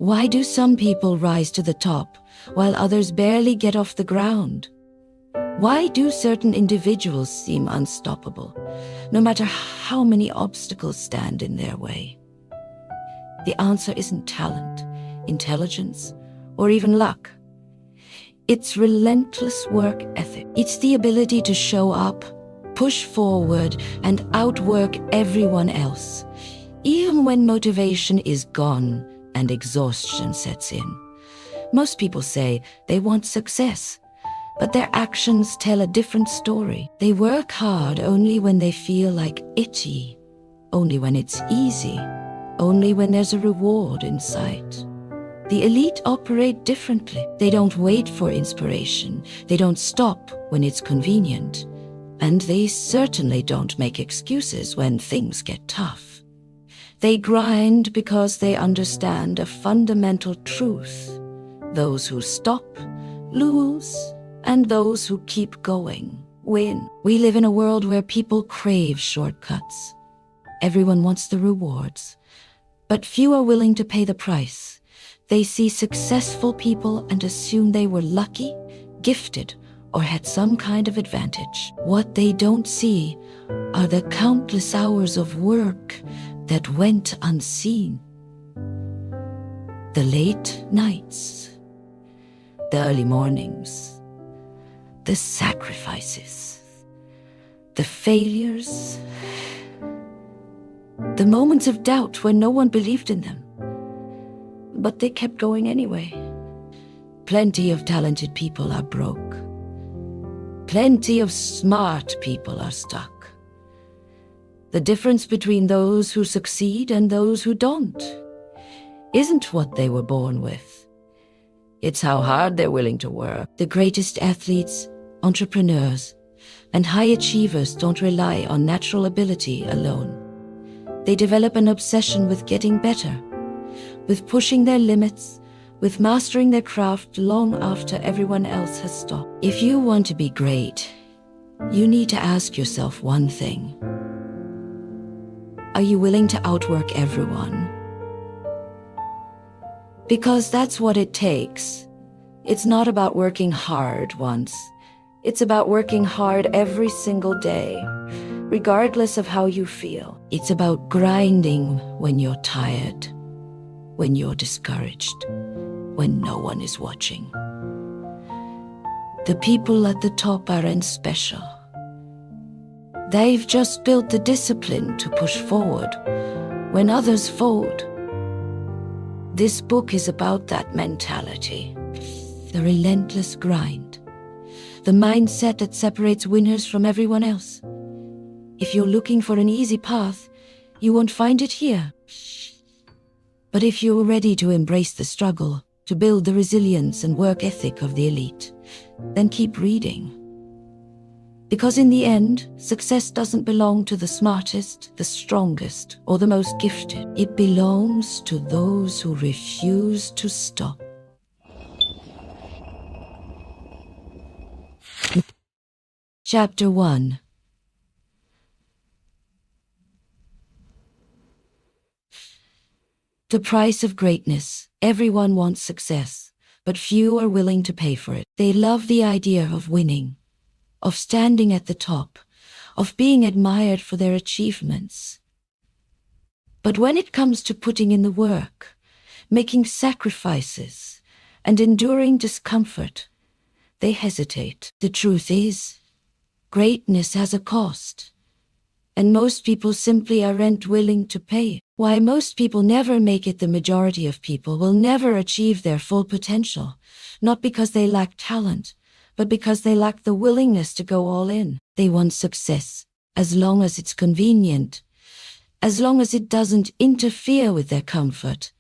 Why do some people rise to the top while others barely get off the ground? Why do certain individuals seem unstoppable, no matter how many obstacles stand in their way? The answer isn't talent, intelligence, or even luck. It's relentless work ethic. It's the ability to show up, push forward, and outwork everyone else, even when motivation is gone and exhaustion sets in. Most people say they want success, but their actions tell a different story. They work hard only when they feel like itchy, only when it's easy, only when there's a reward in sight. The elite operate differently. They don't wait for inspiration. They don't stop when it's convenient. And they certainly don't make excuses when things get tough. They grind because they understand a fundamental truth. Those who stop, lose, and those who keep going, win. We live in a world where people crave shortcuts. Everyone wants the rewards, but few are willing to pay the price. They see successful people and assume they were lucky, gifted, or had some kind of advantage. What they don't see are the countless hours of work that went unseen. The late nights, the early mornings, the sacrifices, the failures, the moments of doubt when no one believed in them. But they kept going anyway. Plenty of talented people are broke. Plenty of smart people are stuck. The difference between those who succeed and those who don't isn't what they were born with. It's how hard they're willing to work. The greatest athletes, entrepreneurs, and high achievers don't rely on natural ability alone. They develop an obsession with getting better, with pushing their limits, with mastering their craft long after everyone else has stopped. If you want to be great, you need to ask yourself one thing. Are you willing to outwork everyone? Because that's what it takes. It's not about working hard once. It's about working hard every single day, regardless of how you feel. It's about grinding when you're tired, when you're discouraged, when no one is watching. The people at the top aren't special. They've just built the discipline to push forward when others fold. This book is about that mentality, the relentless grind, the mindset that separates winners from everyone else. If you're looking for an easy path, you won't find it here. But if you're ready to embrace the struggle, to build the resilience and work ethic of the elite, then keep reading. Because in the end, success doesn't belong to the smartest, the strongest, or the most gifted. It belongs to those who refuse to stop. Chapter 1. The price of greatness. Everyone wants success, but few are willing to pay for it. They love the idea of winning, of standing at the top, of being admired for their achievements. But when it comes to putting in the work, making sacrifices, and enduring discomfort, they hesitate. The truth is, greatness has a cost, and most people simply aren't willing to pay. Why most people never make it, the majority of people will never achieve their full potential, not because they lack talent, but because they lack the willingness to go all in. They want success, as long as it's convenient, as long as it doesn't interfere with their comfort,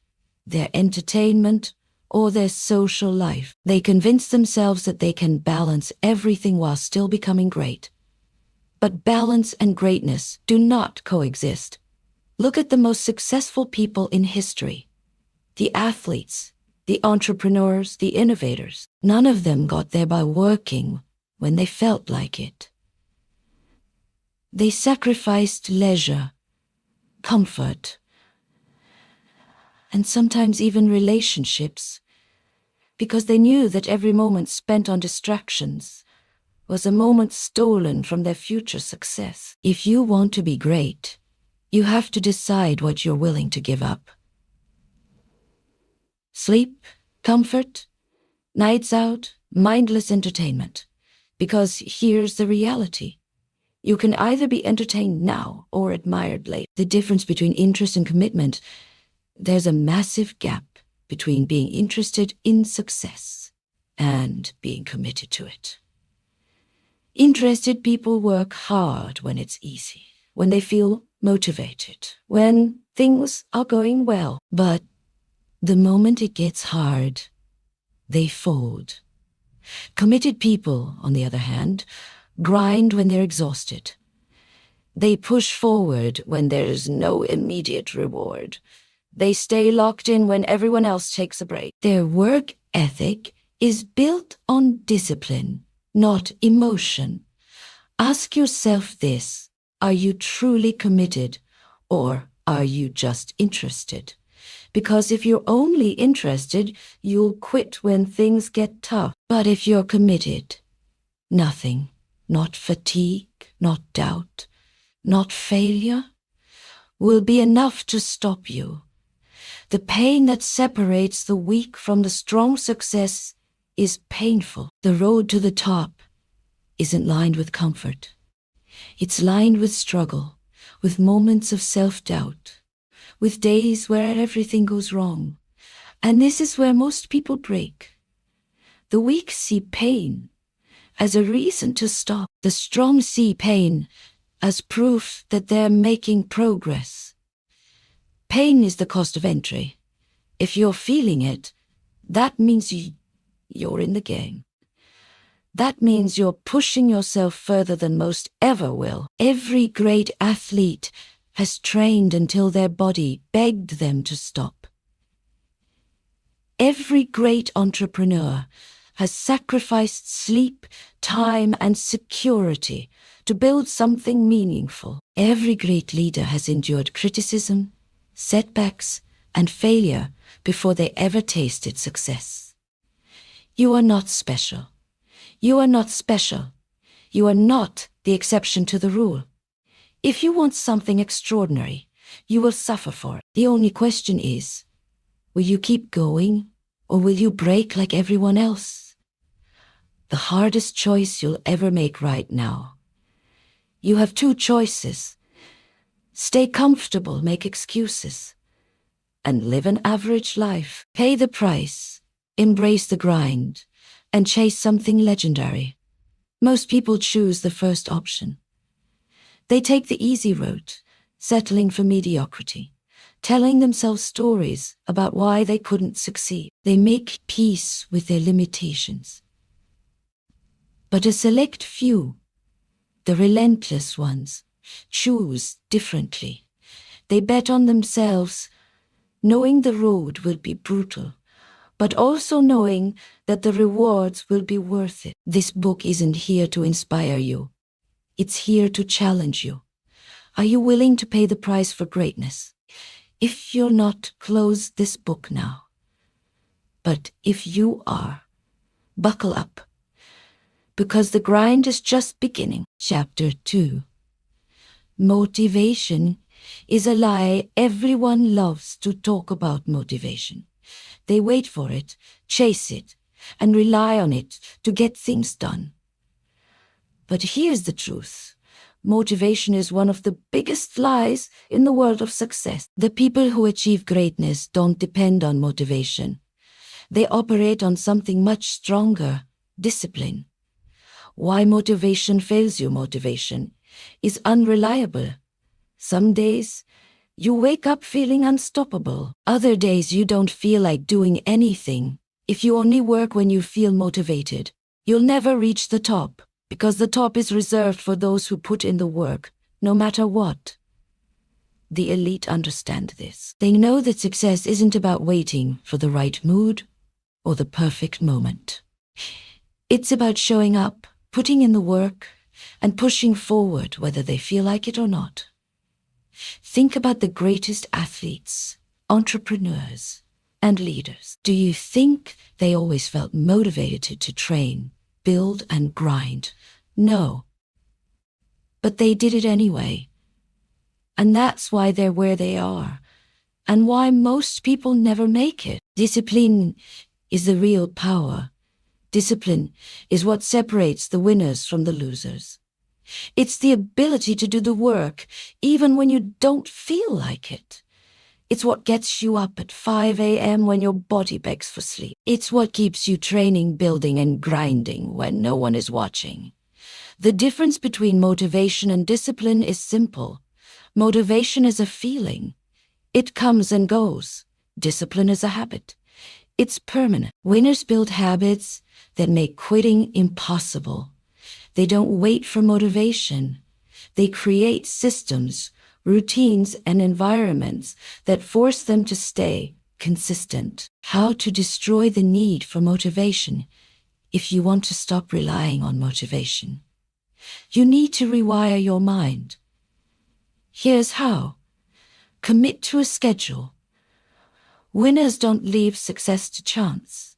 their entertainment, or their social life. They convince themselves that they can balance everything while still becoming great. But balance and greatness do not coexist. Look at the most successful people in history. The athletes, the entrepreneurs, the innovators. None of them got there by working when they felt like it. They sacrificed leisure, comfort, and sometimes even relationships, because they knew that every moment spent on distractions was a moment stolen from their future success. If you want to be great, you have to decide what you're willing to give up. Sleep, comfort, nights out, mindless entertainment. Because here's the reality. You can either be entertained now or admired later. The difference between interest and commitment, there's a massive gap between being interested in success and being committed to it. Interested people work hard when it's easy, when they feel motivated, when things are going well. But the moment it gets hard, they fold. Committed people, on the other hand, grind when they're exhausted. They push forward when there's no immediate reward. They stay locked in when everyone else takes a break. Their work ethic is built on discipline, not emotion. Ask yourself this: are you truly committed, or are you just interested? Because if you're only interested, you'll quit when things get tough. But if you're committed, nothing, not fatigue, not doubt, not failure, will be enough to stop you. The pain that separates the weak from the strong success is painful. The road to the top isn't lined with comfort. It's lined with struggle, with moments of self-doubt, with days where everything goes wrong. And this is where most people break. The weak see pain as a reason to stop. The strong see pain as proof that they're making progress. Pain is the cost of entry. If you're feeling it, that means you're in the game. That means you're pushing yourself further than most ever will. Every great athlete has trained until their body begged them to stop. Every great entrepreneur has sacrificed sleep, time, and security to build something meaningful. Every great leader has endured criticism, setbacks, and failure before they ever tasted success. You are not special. You are not special. You are not the exception to the rule. If you want something extraordinary, you will suffer for it. The only question is, will you keep going, or will you break like everyone else? The hardest choice you'll ever make right now. You have two choices: stay comfortable, make excuses, and live an average life. Pay the price, embrace the grind, and chase something legendary. Most people choose the first option. They take the easy route, settling for mediocrity, telling themselves stories about why they couldn't succeed. They make peace with their limitations. But a select few, the relentless ones, choose differently. They bet on themselves, knowing the road will be brutal, but also knowing that the rewards will be worth it. This book isn't here to inspire you. It's here to challenge you. Are you willing to pay the price for greatness? If you're not, close this book now. But if you are, buckle up, because the grind is just beginning. Chapter 2. Motivation is a lie. Everyone loves to talk about motivation. They wait for it, chase it, and rely on it to get things done. But here's the truth. Motivation is one of the biggest lies in the world of success. The people who achieve greatness don't depend on motivation. They operate on something much stronger: discipline. Why motivation fails you? Motivation is unreliable. Some days, you wake up feeling unstoppable. Other days, you don't feel like doing anything. If you only work when you feel motivated, you'll never reach the top, because the top is reserved for those who put in the work, no matter what. The elite understand this. They know that success isn't about waiting for the right mood or the perfect moment. It's about showing up, putting in the work, and pushing forward whether they feel like it or not. Think about the greatest athletes, entrepreneurs, and leaders. Do you think they always felt motivated to train, build, and grind? No. But they did it anyway. And that's why they're where they are, and why most people never make it. Discipline is the real power. Discipline is what separates the winners from the losers. It's the ability to do the work even when you don't feel like it. It's what gets you up at 5 a.m. when your body begs for sleep. It's what keeps you training, building, and grinding when no one is watching. The difference between motivation and discipline is simple. Motivation is a feeling. It comes and goes. Discipline is a habit. It's permanent. Winners build habits that make quitting impossible. They don't wait for motivation. They create systems, routines, and environments that force them to stay consistent. How to destroy the need for motivation if you want to stop relying on motivation. You need to rewire your mind. Here's how. Commit to a schedule. Winners don't leave success to chance.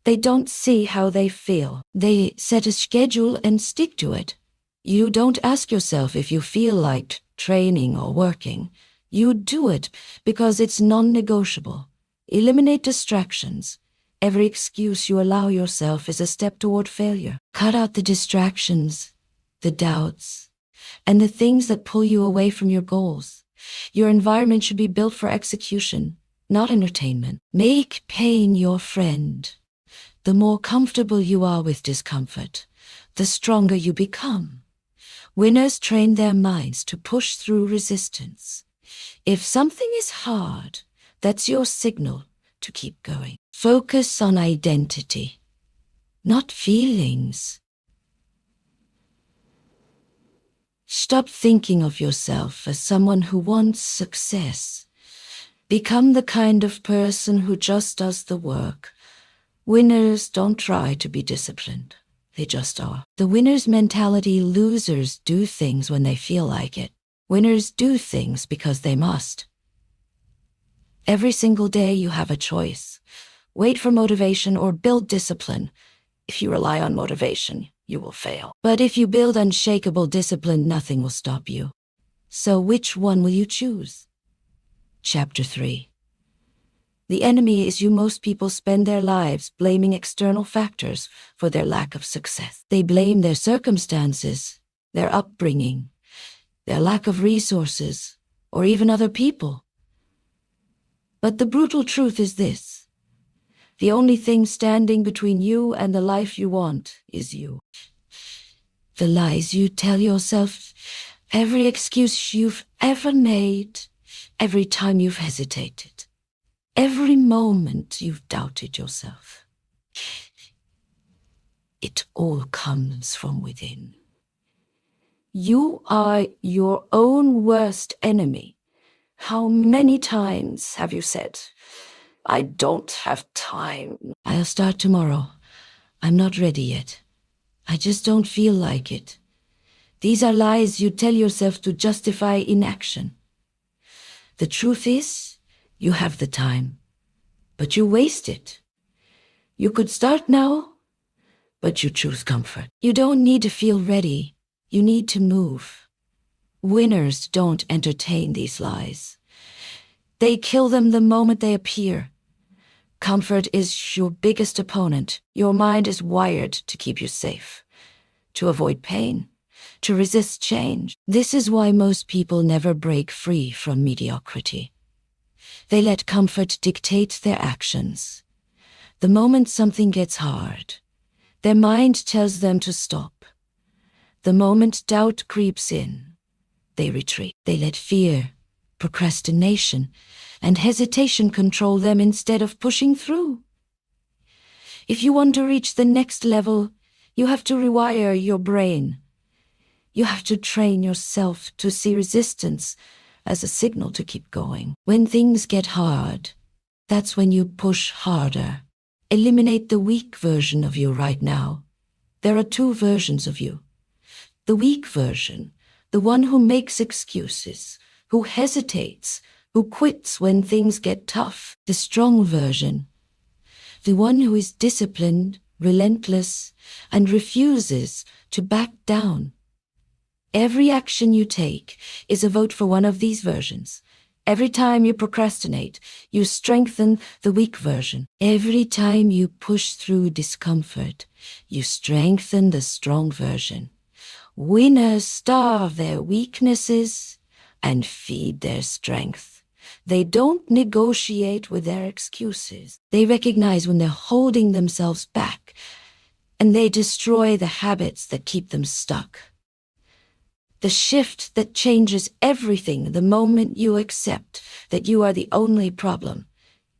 They don't see how they feel. They set a schedule and stick to it. You don't ask yourself if you feel like training or working. You do it because it's non-negotiable. Eliminate distractions. Every excuse you allow yourself is a step toward failure. Cut out the distractions, the doubts, and the things that pull you away from your goals. Your environment should be built for execution, not entertainment. Make pain your friend. The more comfortable you are with discomfort, the stronger you become. Winners train their minds to push through resistance. If something is hard, that's your signal to keep going. Focus on identity, not feelings. Stop thinking of yourself as someone who wants success. Become the kind of person who just does the work. Winners don't try to be disciplined. They just are. The winner's mentality. Losers do things when they feel like it. Winners do things because they must. Every single day you have a choice. Wait for motivation or build discipline. If you rely on motivation, you will fail. But if you build unshakable discipline, nothing will stop you. So which one will you choose? Chapter 3. The enemy is you. Most people spend their lives blaming external factors for their lack of success. They blame their circumstances, their upbringing, their lack of resources, or even other people. But the brutal truth is this. The only thing standing between you and the life you want is you. The lies you tell yourself, every excuse you've ever made, every time you've hesitated, every moment you've doubted yourself. It all comes from within. You are your own worst enemy. How many times have you said, "I don't have time"? I'll start tomorrow. I'm not ready yet. I just don't feel like it. These are lies you tell yourself to justify inaction. The truth is, you have the time, but you waste it. You could start now, but you choose comfort. You don't need to feel ready. You need to move. Winners don't entertain these lies. They kill them the moment they appear. Comfort is your biggest opponent. Your mind is wired to keep you safe, to avoid pain, to resist change. This is why most people never break free from mediocrity. They let comfort dictate their actions. The moment something gets hard, their mind tells them to stop. The moment doubt creeps in, they retreat. They let fear, procrastination, and hesitation control them instead of pushing through. If you want to reach the next level, you have to rewire your brain. You have to train yourself to see resistance as a signal to keep going. When things get hard, that's when you push harder. Eliminate the weak version of you right now. There are two versions of you. The weak version, the one who makes excuses, who hesitates, who quits when things get tough. The strong version, the one who is disciplined, relentless, and refuses to back down. Every action you take is a vote for one of these versions. Every time you procrastinate, you strengthen the weak version. Every time you push through discomfort, you strengthen the strong version. Winners starve their weaknesses and feed their strength. They don't negotiate with their excuses. They recognize when they're holding themselves back, and they destroy the habits that keep them stuck. The shift that changes everything the moment you accept that you are the only problem.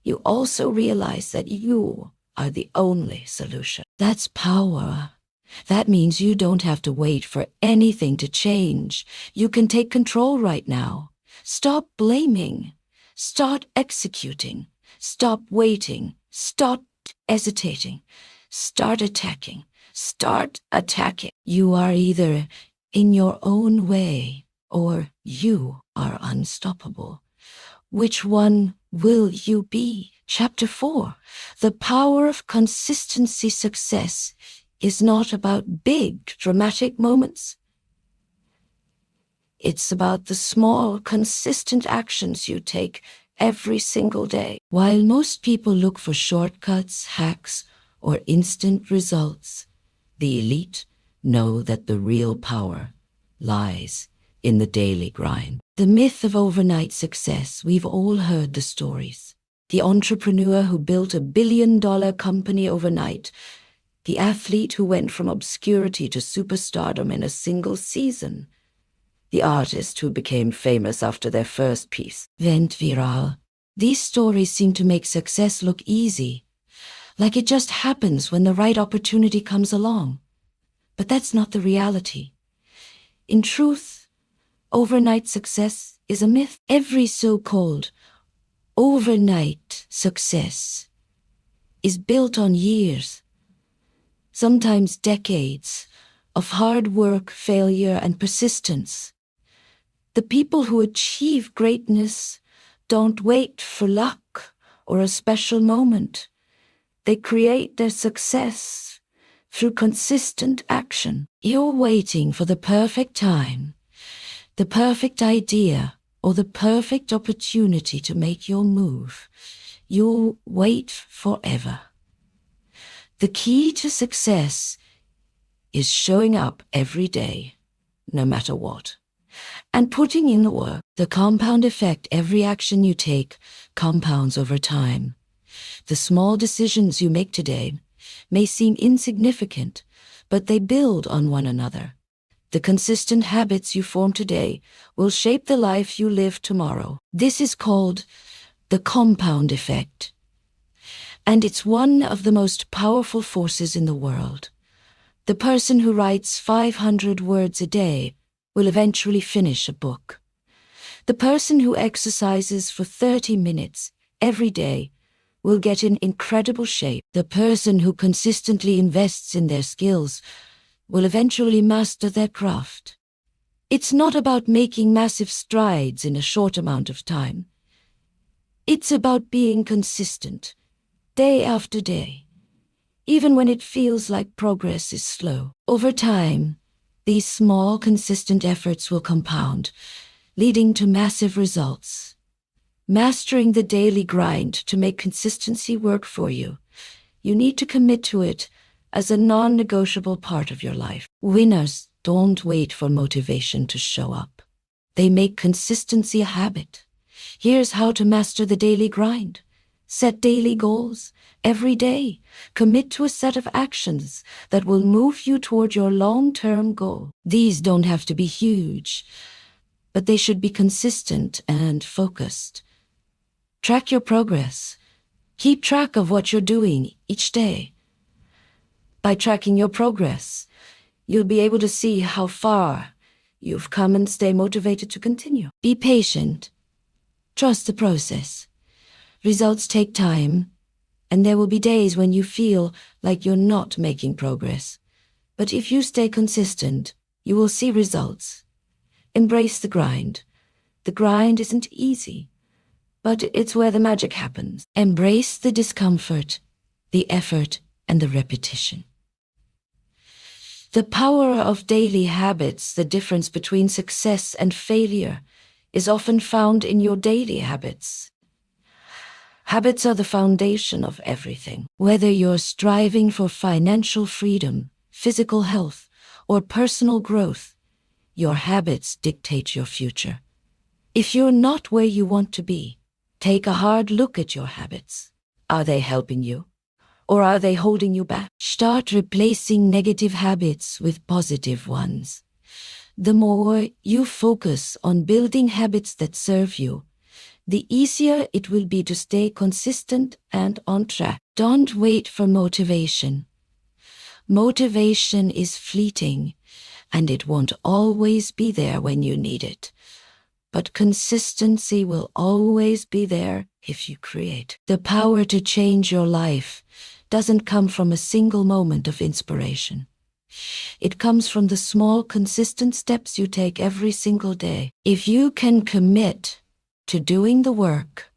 You also realize that you are the only solution. That's power. That means you don't have to wait for anything to change. You can take control right now. Stop blaming. Start executing. Stop waiting. Stop hesitating. Start attacking. Start attacking. You are either in your own way, or you are unstoppable. Which one will you be? Chapter 4. The power of consistency. Success is not about big, dramatic moments. It's about the small, consistent actions you take every single day. While most people look for shortcuts, hacks, or instant results, the elite know that the real power lies in the daily grind. The myth of overnight success, we've all heard the stories. The entrepreneur who built $1 billion company overnight. The athlete who went from obscurity to superstardom in a single season. The artist who became famous after their first piece went viral. These stories seem to make success look easy, like it just happens when the right opportunity comes along. But that's not the reality. In truth, overnight success is a myth. Every so-called overnight success is built on years, sometimes decades, of hard work, failure, and persistence. The people who achieve greatness don't wait for luck or a special moment. They create their success through consistent action. You're waiting for the perfect time, the perfect idea, or the perfect opportunity to make your move. You'll wait forever. The key to success is showing up every day, no matter what, and putting in the work. The compound effect, every action you take compounds over time. The small decisions you make today may seem insignificant, but they build on one another. The consistent habits you form today will shape the life you live tomorrow. This is called the compound effect, and it's one of the most powerful forces in the world. The person who writes 500 words a day will eventually finish a book. The person who exercises for 30 minutes every day will get in incredible shape. The person who consistently invests in their skills will eventually master their craft. It's not about making massive strides in a short amount of time. It's about being consistent, day after day, even when it feels like progress is slow. Over time, these small, consistent efforts will compound, leading to massive results. Mastering the daily grind to make consistency work for you, you need to commit to it as a non-negotiable part of your life. Winners don't wait for motivation to show up. They make consistency a habit. Here's how to master the daily grind. Set daily goals every day. Commit to a set of actions that will move you toward your long-term goal. These don't have to be huge, but they should be consistent and focused. Track your progress. Keep track of what you're doing each day. By tracking your progress, you'll be able to see how far you've come and stay motivated to continue. Be patient. Trust the process. Results take time, and there will be days when you feel like you're not making progress. But if you stay consistent, you will see results. Embrace the grind. The grind isn't easy, But it's where the magic happens. Embrace the discomfort, the effort, and the repetition. The power of daily habits, the difference between success and failure, is often found in your daily habits. Habits are the foundation of everything. Whether you're striving for financial freedom, physical health, or personal growth, your habits dictate your future. If you're not where you want to be, take a hard look at your habits. Are they helping you? Or are they holding you back? Start replacing negative habits with positive ones. The more you focus on building habits that serve you, the easier it will be to stay consistent and on track. Don't wait for motivation. Motivation is fleeting, and it won't always be there when you need it. But consistency will always be there if you create. The power to change your life doesn't come from a single moment of inspiration. It comes from the small, consistent steps you take every single day. If you can commit to doing the work,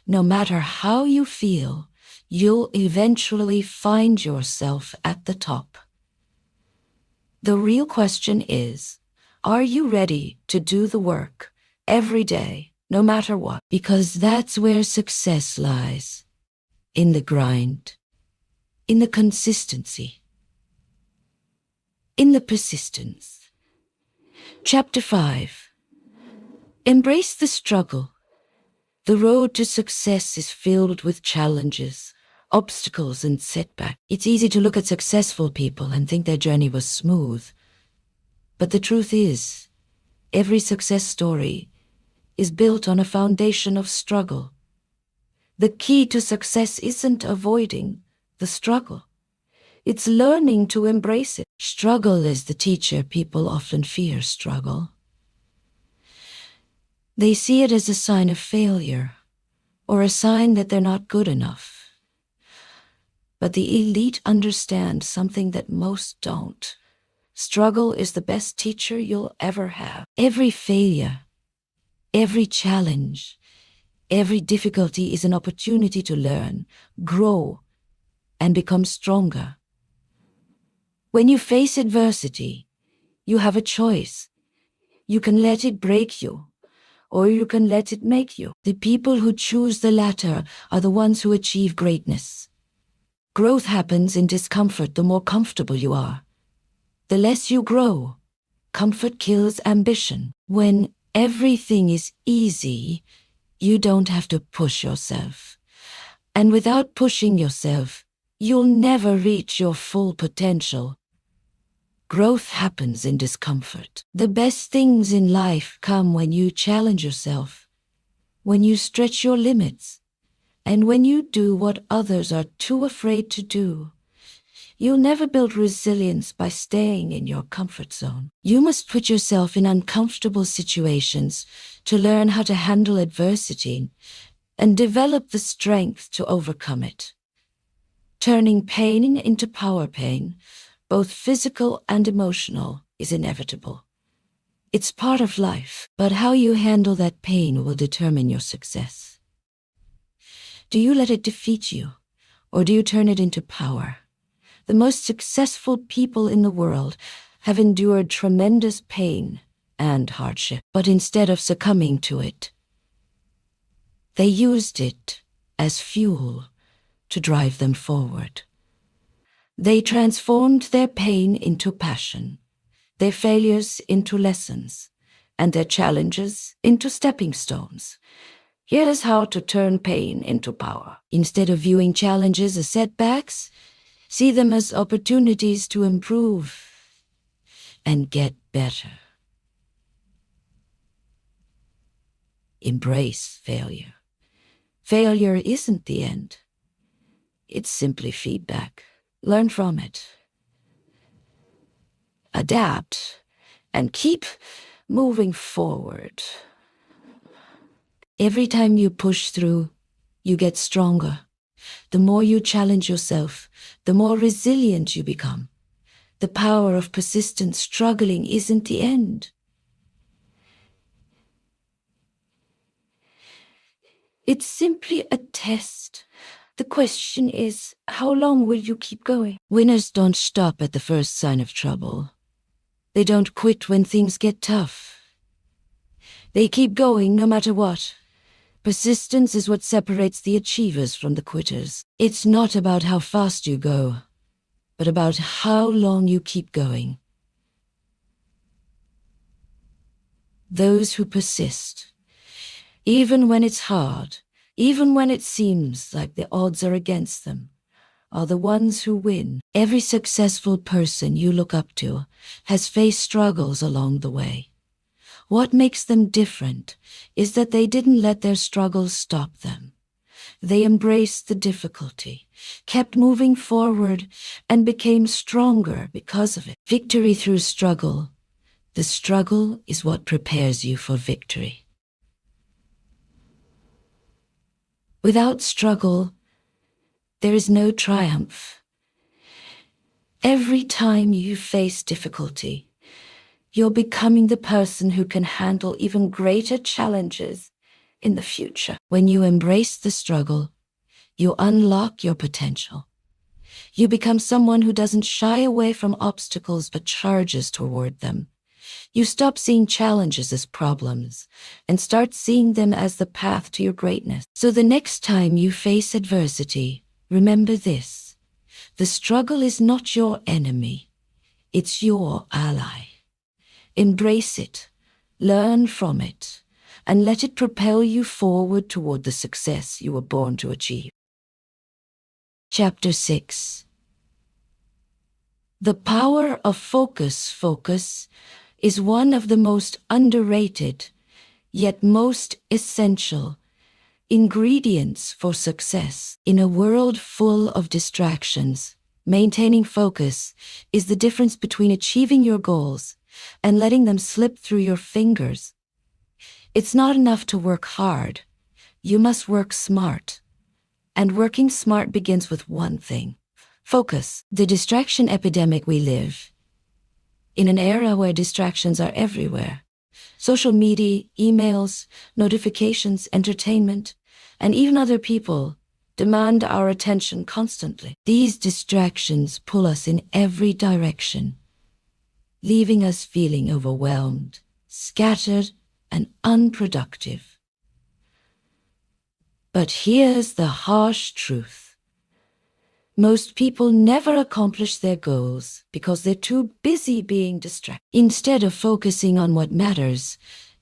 no matter how you feel, you'll eventually find yourself at the top. The real question is, are you ready to do the work every day, no matter what? Because that's where success lies. In the grind, in the consistency, in the persistence. Chapter 5. Embrace the struggle. The road to success is filled with challenges, obstacles, and setbacks. It's easy to look at successful people and think their journey was smooth. But the truth is, every success story is built on a foundation of struggle. The key to success isn't avoiding the struggle. It's learning to embrace it. Struggle is the teacher. People often fear struggle. They see it as a sign of failure or a sign that they're not good enough. But the elite understand something that most don't. Struggle is the best teacher you'll ever have. Every failure, every challenge, every difficulty is an opportunity to learn, grow, and become stronger. When you face adversity, you have a choice. You can let it break you, or you can let it make you. The people who choose the latter are the ones who achieve greatness. Growth happens in discomfort the more comfortable you are. The less you grow, comfort kills ambition. When everything is easy, you don't have to push yourself. And without pushing yourself, you'll never reach your full potential. Growth happens in discomfort. The best things in life come when you challenge yourself, when you stretch your limits, and when you do what others are too afraid to do. You'll never build resilience by staying in your comfort zone. You must put yourself in uncomfortable situations to learn how to handle adversity and develop the strength to overcome it. Turning pain into power pain, both physical and emotional, is inevitable. It's part of life, but how you handle that pain will determine your success. Do you let it defeat you, or do you turn it into power? The most successful people in the world have endured tremendous pain and hardship, but instead of succumbing to it, they used it as fuel to drive them forward. They transformed their pain into passion, their failures into lessons, and their challenges into stepping stones. Here's how to turn pain into power. Instead of viewing challenges as setbacks, see them as opportunities to improve and get better. Embrace failure. Failure isn't the end. It's simply feedback. Learn from it. Adapt and keep moving forward. Every time you push through, you get stronger. The more you challenge yourself, the more resilient you become. The power of persistent struggling isn't the end. It's simply a test. The question is, how long will you keep going? Winners don't stop at the first sign of trouble. They don't quit when things get tough. They keep going no matter what. Persistence is what separates the achievers from the quitters. It's not about how fast you go, but about how long you keep going. Those who persist, even when it's hard, even when it seems like the odds are against them, are the ones who win. Every successful person you look up to has faced struggles along the way. What makes them different is that they didn't let their struggles stop them. They embraced the difficulty, kept moving forward, and became stronger because of it. Victory through struggle. The struggle is what prepares you for victory. Without struggle, there is no triumph. Every time you face difficulty, you're becoming the person who can handle even greater challenges in the future. When you embrace the struggle, you unlock your potential. You become someone who doesn't shy away from obstacles but charges toward them. You stop seeing challenges as problems and start seeing them as the path to your greatness. So the next time you face adversity, remember this: the struggle is not your enemy, it's your ally. Embrace it, learn from it, and let it propel you forward toward the success you were born to achieve. Chapter 6. The power of focus. Focus is one of the most underrated, yet most essential ingredients for success. In a world full of distractions, maintaining focus is the difference between achieving your goals and letting them slip through your fingers. It's not enough to work hard. You must work smart. And working smart begins with one thing: focus. The distraction epidemic we live in an era where distractions are everywhere. Social media, emails, notifications, entertainment, and even other people demand our attention constantly. These distractions pull us in every direction, leaving us feeling overwhelmed, scattered, and unproductive. But here's the harsh truth. Most people never accomplish their goals because they're too busy being distracted. Instead of focusing on what matters,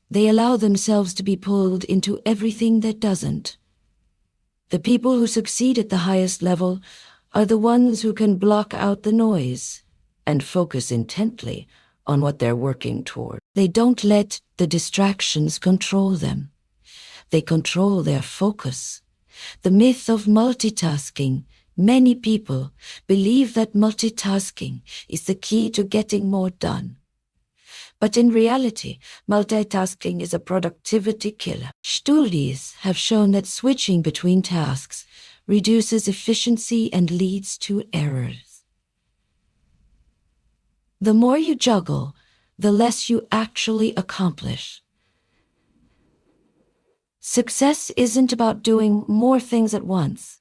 they allow themselves to be pulled into everything that doesn't. The people who succeed at the highest level are the ones who can block out the noise and focus intently on what they're working toward. They don't let the distractions control them. They control their focus. The myth of multitasking. Many people believe that multitasking is the key to getting more done. But in reality, multitasking is a productivity killer. Studies have shown that switching between tasks reduces efficiency and leads to errors. The more you juggle, the less you actually accomplish. Success isn't about doing more things at once.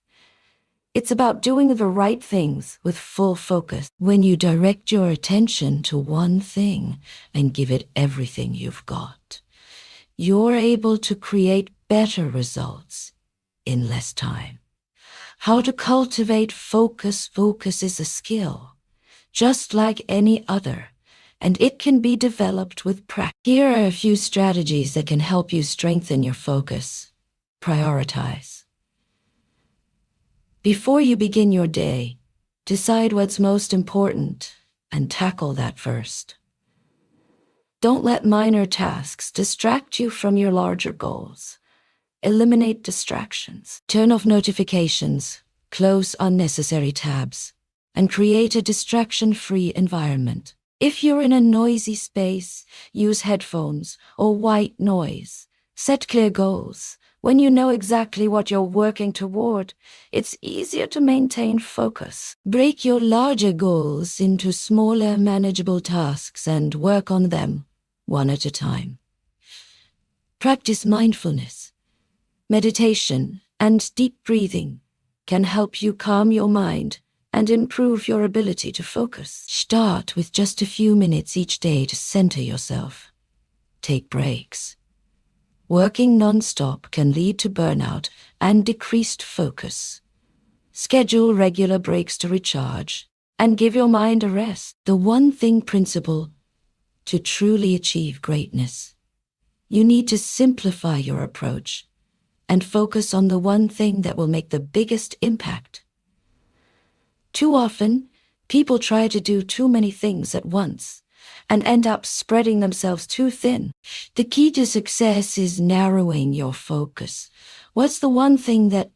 It's about doing the right things with full focus. When you direct your attention to one thing and give it everything you've got, you're able to create better results in less time. How to cultivate focus. Focus is a skill, just like any other, and it can be developed with practice. Here are a few strategies that can help you strengthen your focus. Prioritize. Before you begin your day, decide what's most important and tackle that first. Don't let minor tasks distract you from your larger goals. Eliminate distractions. Turn off notifications, close unnecessary tabs, and create a distraction-free environment. If you're in a noisy space, use headphones or white noise. Set clear goals. When you know exactly what you're working toward, it's easier to maintain focus. Break your larger goals into smaller, manageable tasks and work on them one at a time. Practice mindfulness. Meditation and deep breathing can help you calm your mind and improve your ability to focus. Start with just a few minutes each day to center yourself. Take breaks. Working non-stop can lead to burnout and decreased focus. Schedule regular breaks to recharge and give your mind a rest. The one thing principle to truly achieve greatness. You need to simplify your approach and focus on the one thing that will make the biggest impact. Too often, people try to do too many things at once and end up spreading themselves too thin. The key to success is narrowing your focus. What's the one thing that,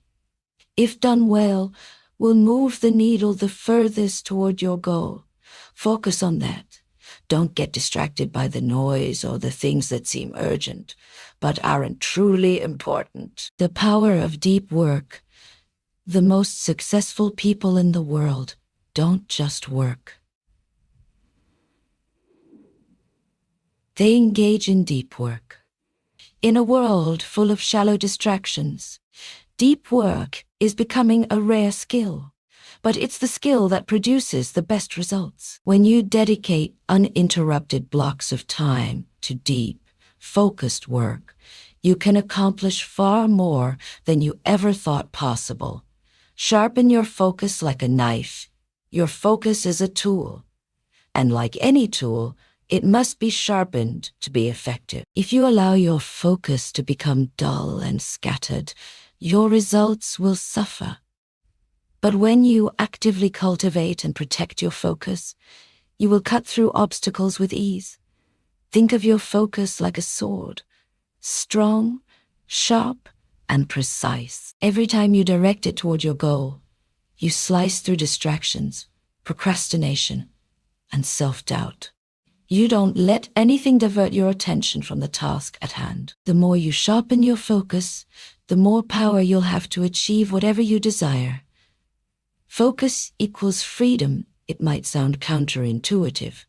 if done well, will move the needle the furthest toward your goal? Focus on that. Don't get distracted by the noise or the things that seem urgent, but aren't truly important. The power of deep work. The most successful people in the world don't just work. They engage in deep work. In a world full of shallow distractions, deep work is becoming a rare skill. But it's the skill that produces the best results. When you dedicate uninterrupted blocks of time to deep, focused work, you can accomplish far more than you ever thought possible. Sharpen your focus like a knife. Your focus is a tool. And like any tool, it must be sharpened to be effective. If you allow your focus to become dull and scattered, your results will suffer. But when you actively cultivate and protect your focus, you will cut through obstacles with ease. Think of your focus like a sword, strong, sharp, and precise. Every time you direct it toward your goal, you slice through distractions, procrastination, and self-doubt. You don't let anything divert your attention from the task at hand. The more you sharpen your focus, the more power you'll have to achieve whatever you desire. Focus equals freedom. It might sound counterintuitive,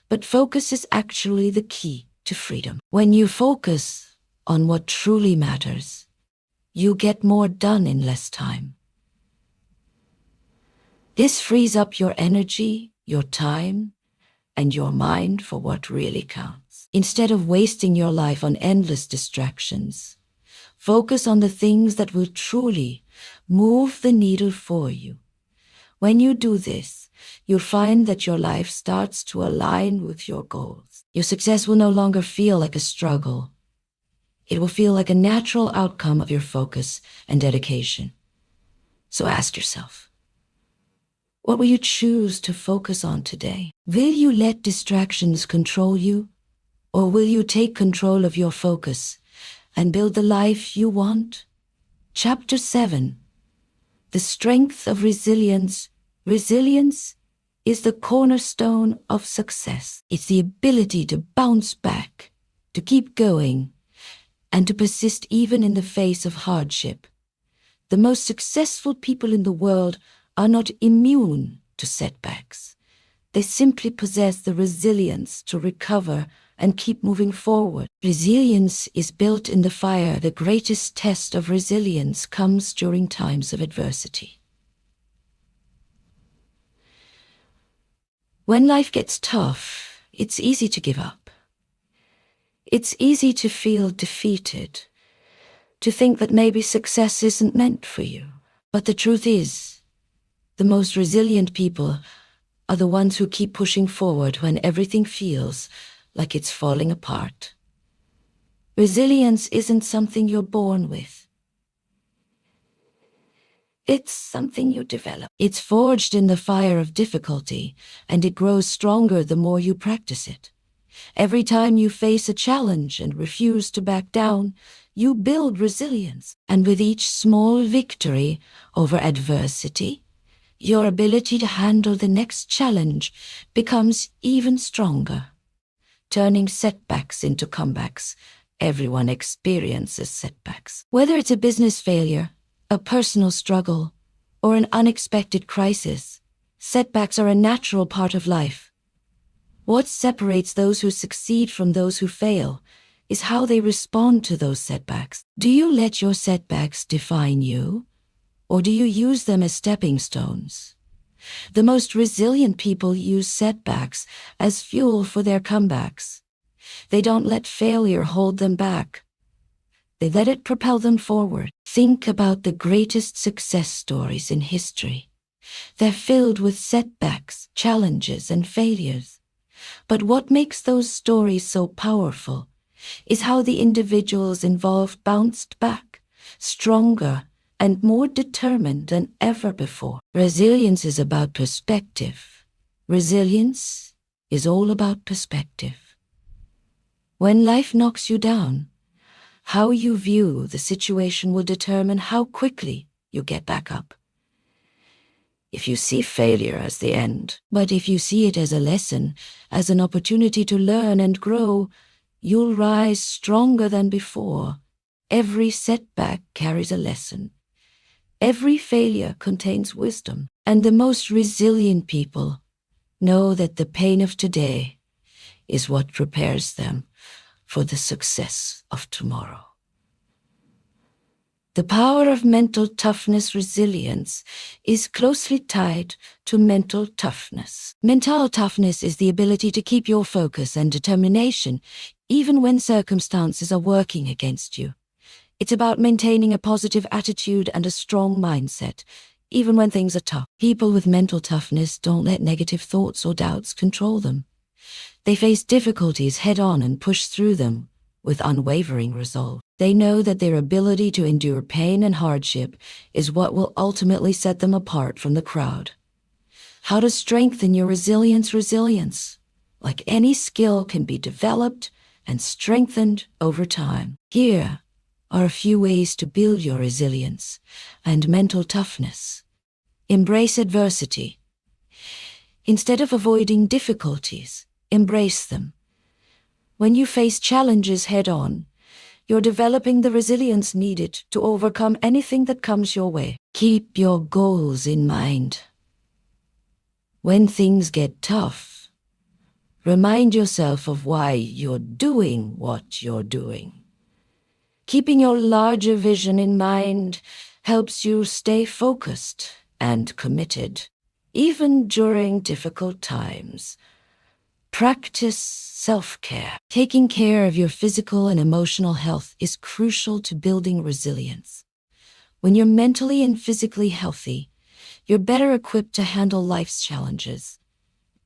but focus is actually the key to freedom. When you focus on what truly matters, you get more done in less time. This frees up your energy, your time, and your mind for what really counts. Instead of wasting your life on endless distractions, focus on the things that will truly move the needle for you. When you do this, you'll find that your life starts to align with your goals. Your success will no longer feel like a struggle. It will feel like a natural outcome of your focus and dedication. So ask yourself, what will you choose to focus on today? Will you let distractions control you, or will you take control of your focus and build the life you want? Chapter 7. The strength of resilience. Resilience is the cornerstone of success. It's the ability to bounce back, to keep going, and to persist even in the face of hardship. The most successful people in the world are not immune to setbacks. They simply possess the resilience to recover and keep moving forward. Resilience is built in the fire. The greatest test of resilience comes during times of adversity. When life gets tough, it's easy to give up. It's easy to feel defeated, to think that maybe success isn't meant for you. But the truth is, the most resilient people are the ones who keep pushing forward when everything feels like it's falling apart. Resilience isn't something you're born with. It's something you develop. It's forged in the fire of difficulty, and it grows stronger the more you practice it. Every time you face a challenge and refuse to back down, you build resilience. And with each small victory over adversity, your ability to handle the next challenge becomes even stronger, turning setbacks into comebacks. Everyone experiences setbacks. Whether it's a business failure, a personal struggle, or an unexpected crisis, setbacks are a natural part of life. What separates those who succeed from those who fail is how they respond to those setbacks. Do you let your setbacks define you, or do you use them as stepping stones? The most resilient people use setbacks as fuel for their comebacks. They don't let failure hold them back. They let it propel them forward. Think about the greatest success stories in history. They're filled with setbacks, challenges, and failures. But what makes those stories so powerful is how the individuals involved bounced back, stronger and more determined than ever before. Resilience is about perspective. Resilience is all about perspective. When life knocks you down, how you view the situation will determine how quickly you get back up. If you see failure as the end, but if you see it as a lesson, as an opportunity to learn and grow, you'll rise stronger than before. Every setback carries a lesson. Every failure contains wisdom, and the most resilient people know that the pain of today is what prepares them for the success of tomorrow. The power of mental toughness resilience is closely tied to mental toughness. Mental toughness is the ability to keep your focus and determination even when circumstances are working against you. It's about maintaining a positive attitude and a strong mindset, even when things are tough. People with mental toughness don't let negative thoughts or doubts control them. They face difficulties head-on and push through them with unwavering resolve. They know that their ability to endure pain and hardship is what will ultimately set them apart from the crowd. How to strengthen your resilience? Resilience, like any skill, can be developed and strengthened over time. Here are a few ways to build your resilience and mental toughness. Embrace adversity. Instead of avoiding difficulties, embrace them. When you face challenges head-on, you're developing the resilience needed to overcome anything that comes your way. Keep your goals in mind. When things get tough, remind yourself of why you're doing what you're doing. Keeping your larger vision in mind helps you stay focused and committed, even during difficult times. Practice self-care. Taking care of your physical and emotional health is crucial to building resilience. When you're mentally and physically healthy, you're better equipped to handle life's challenges.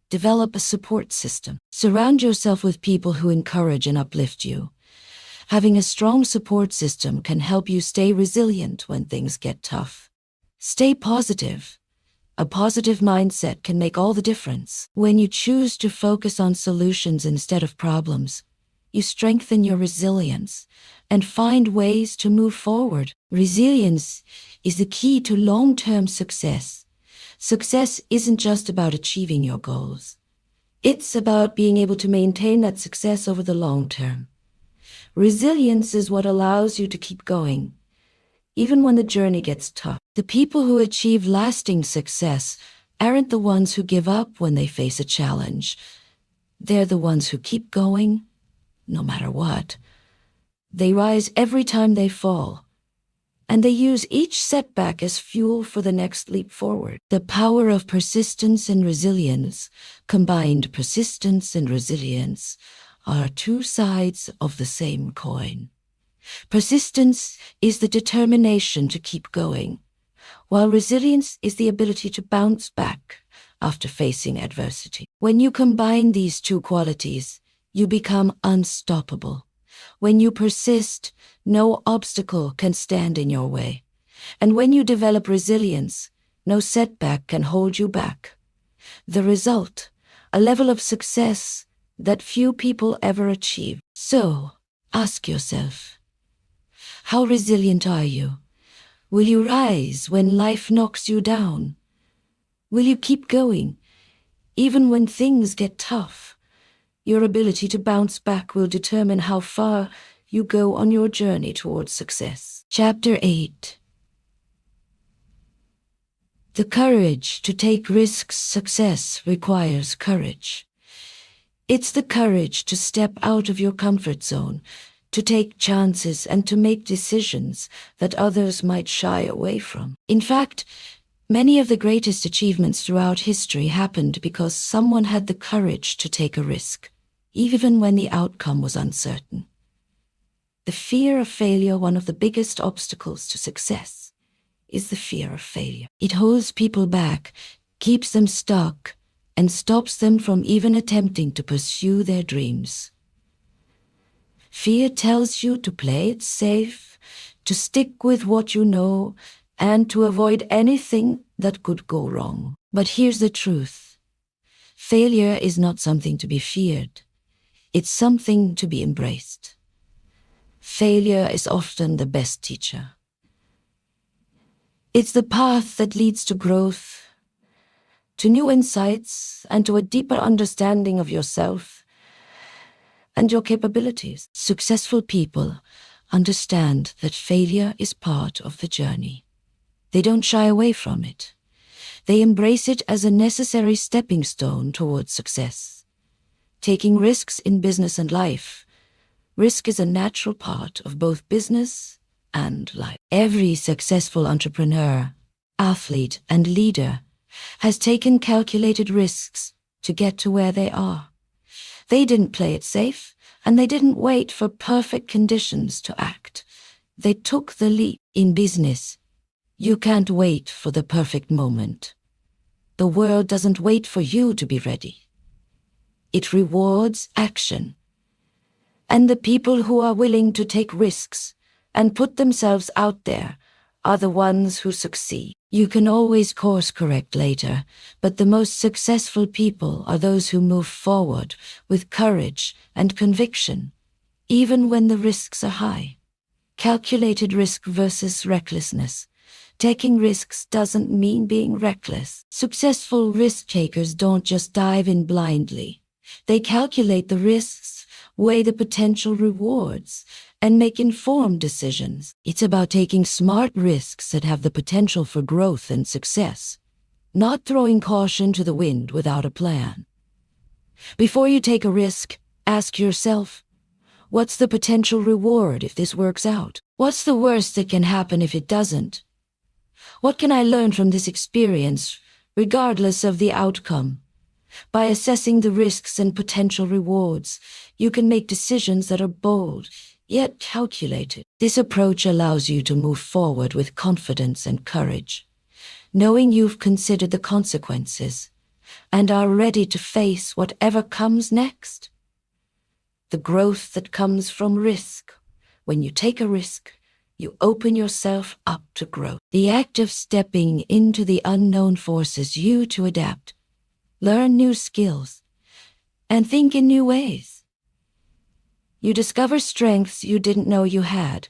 Develop a support system. Surround yourself with people who encourage and uplift you. Having a strong support system can help you stay resilient when things get tough. Stay positive. A positive mindset can make all the difference. When you choose to focus on solutions instead of problems, you strengthen your resilience and find ways to move forward. Resilience is the key to long-term success. Success isn't just about achieving your goals. It's about being able to maintain that success over the long term. Resilience is what allows you to keep going, even when the journey gets tough. The people who achieve lasting success aren't the ones who give up when they face a challenge. They're the ones who keep going, no matter what. They rise every time they fall, and they use each setback as fuel for the next leap forward. The power of persistence and resilience, combined persistence and resilience, are two sides of the same coin. Persistence is the determination to keep going, while resilience is the ability to bounce back after facing adversity. When you combine these two qualities, you become unstoppable. When you persist, no obstacle can stand in your way. And when you develop resilience, no setback can hold you back. The result, a level of success that few people ever achieve. So, ask yourself, how resilient are you? Will you rise when life knocks you down? Will you keep going, even when things get tough? Your ability to bounce back will determine how far you go on your journey towards success. Chapter 8. The courage to take risks. Success requires courage. It's the courage to step out of your comfort zone, to take chances and to make decisions that others might shy away from. In fact, many of the greatest achievements throughout history happened because someone had the courage to take a risk, even when the outcome was uncertain. The fear of failure, one of the biggest obstacles to success, is the fear of failure. It holds people back, keeps them stuck, and stops them from even attempting to pursue their dreams. Fear tells you to play it safe, to stick with what you know, and to avoid anything that could go wrong. But here's the truth. Failure is not something to be feared. It's something to be embraced. Failure is often the best teacher. It's the path that leads to growth, to new insights, and to a deeper understanding of yourself and your capabilities. Successful people understand that failure is part of the journey. They don't shy away from it. They embrace it as a necessary stepping stone towards success. Taking risks in business and life. Risk is a natural part of both business and life. Every successful entrepreneur, athlete, and leader has taken calculated risks to get to where they are. They didn't play it safe, and they didn't wait for perfect conditions to act. They took the leap. In business, you can't wait for the perfect moment. The world doesn't wait for you to be ready. It rewards action. And the people who are willing to take risks and put themselves out there are the ones who succeed. You can always course correct later, but the most successful people are those who move forward with courage and conviction, even when the risks are high. Calculated risk versus recklessness. Taking risks doesn't mean being reckless. Successful risk takers don't just dive in blindly. They calculate the risks, weigh the potential rewards, and make informed decisions. It's about taking smart risks that have the potential for growth and success, not throwing caution to the wind without a plan. Before you take a risk, ask yourself, what's the potential reward if this works out? What's the worst that can happen if it doesn't? What can I learn from this experience, regardless of the outcome? By assessing the risks and potential rewards, you can make decisions that are bold, yet calculated. This approach allows you to move forward with confidence and courage, knowing you've considered the consequences and are ready to face whatever comes next. The growth that comes from risk. When you take a risk, you open yourself up to growth. The act of stepping into the unknown forces you to adapt, learn new skills, and think in new ways. You discover strengths you didn't know you had,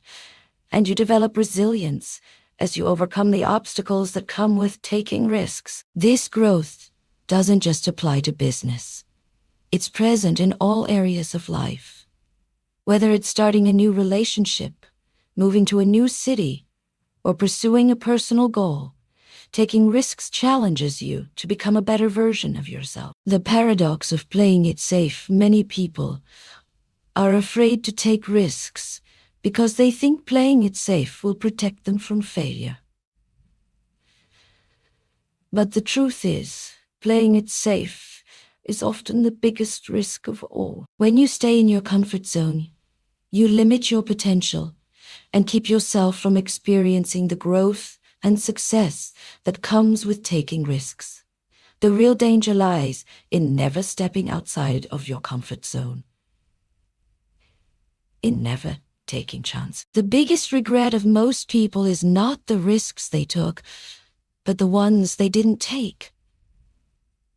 and you develop resilience as you overcome the obstacles that come with taking risks. This growth doesn't just apply to business. It's present in all areas of life. Whether it's starting a new relationship, moving to a new city, or pursuing a personal goal, taking risks challenges you to become a better version of yourself. The paradox of playing it safe. Many people are afraid to take risks because they think playing it safe will protect them from failure. But the truth is, playing it safe is often the biggest risk of all. When you stay in your comfort zone, you limit your potential and keep yourself from experiencing the growth and success that comes with taking risks. The real danger lies in never stepping outside of your comfort zone, in never taking chance. The biggest regret of most people is not the risks they took, but the ones they didn't take.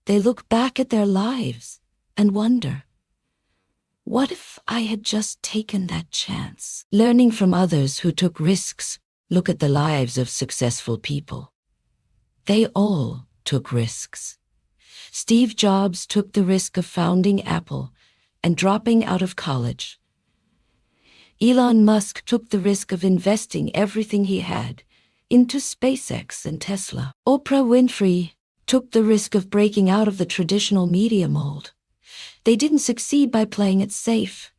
They look back at their lives and wonder, what if I had just taken that chance? Learning from others who took risks, look at the lives of successful people. They all took risks. Steve Jobs took the risk of founding Apple and dropping out of college. Elon Musk took the risk of investing everything he had into SpaceX and Tesla. Oprah Winfrey took the risk of breaking out of the traditional media mold. They didn't succeed by playing it safe.